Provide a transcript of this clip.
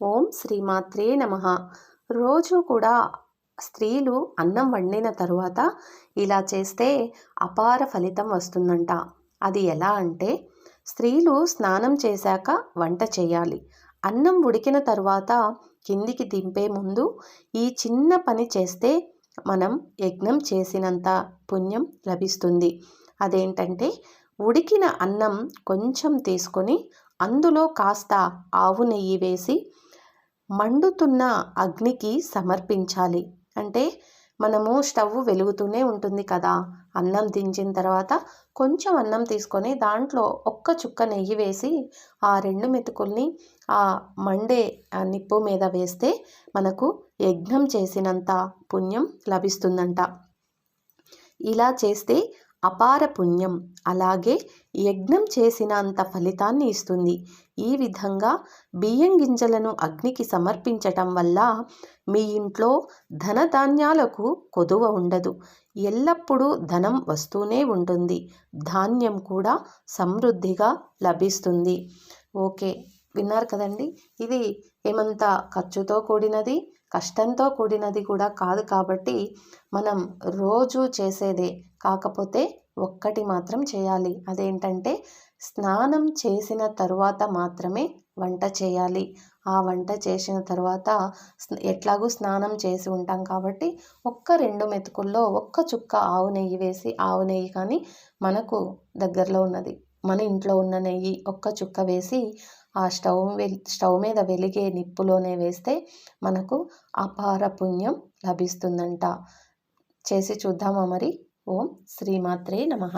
ఓం శ్రీమాత్రే నమః. రోజు కూడా స్త్రీలు అన్నం వండిన తరువాత ఇలా చేస్తే అపార ఫలితం వస్తుందంట. అది ఎలా అంటే, స్త్రీలు స్నానం చేశాక వంట చేయాలి. అన్నం ఉడికిన తరువాత కిందికి దింపే ముందు ఈ చిన్న పని చేస్తే మనం యజ్ఞం చేసినంత పుణ్యం లభిస్తుంది. అదేంటంటే, ఉడికిన అన్నం కొంచెం తీసుకొని అందులో కాస్త ఆవు నెయ్యి వేసి మండుతున్న అగ్నికి సమర్పించాలి. అంటే మనము స్టవ్ వెలుగుతూనే ఉంటుంది కదా, అన్నం దించిన తర్వాత కొంచెం అన్నం తీసుకొని దాంట్లో ఒక్క చుక్క నెయ్యి వేసి ఆ 2 మెతుకుల్ని ఆ మండే నిప్పు మీద వేస్తే మనకు యజ్ఞం చేసినంత పుణ్యం లభిస్తుందంట. ఇలా చేస్తే అపార పుణ్యం, అలాగే యజ్ఞం చేసినంత ఫలితాన్ని ఇస్తుంది. ఈ విధంగా బియ్యం గింజలను అగ్నికి సమర్పించటం వల్ల మీ ఇంట్లో ధనధాన్యాలకు కొదువ ఉండదు. ఎల్లప్పుడూ ధనం వస్తూనే ఉంటుంది. ధాన్యం కూడా సమృద్ధిగా లభిస్తుంది. ఓకే, విన్నారు కదండి. ఇది ఏమంత ఖర్చుతో కూడినది, కష్టంతో కూడినది కూడా కాదు. కాబట్టి మనం రోజు చేసేదే. కాకపోతే ఒక్కటి మాత్రం చేయాలి. అదేంటంటే, స్నానం చేసిన తరువాత మాత్రమే వంట చేయాలి. ఆ వంట చేసిన తర్వాత ఎట్లాగూ స్నానం చేసి ఉంటాం కాబట్టి ఒక్క 2 మెతుకుల్లో ఒక్క చుక్క ఆవు నెయ్యి వేసి, ఆవు నెయ్యి కానీ మనకు దగ్గరలో ఉన్నది మన ఇంట్లో ఉన్న నెయ్యి ఒక్క చుక్క వేసి ఆ స్టవ్ మీద వెలిగే నిప్పులోనే వేస్తే మనకు అపార పుణ్యం లభిస్తుందంట. చేసి చూద్దామా మరి? ఓం శ్రీమాత్రే నమః.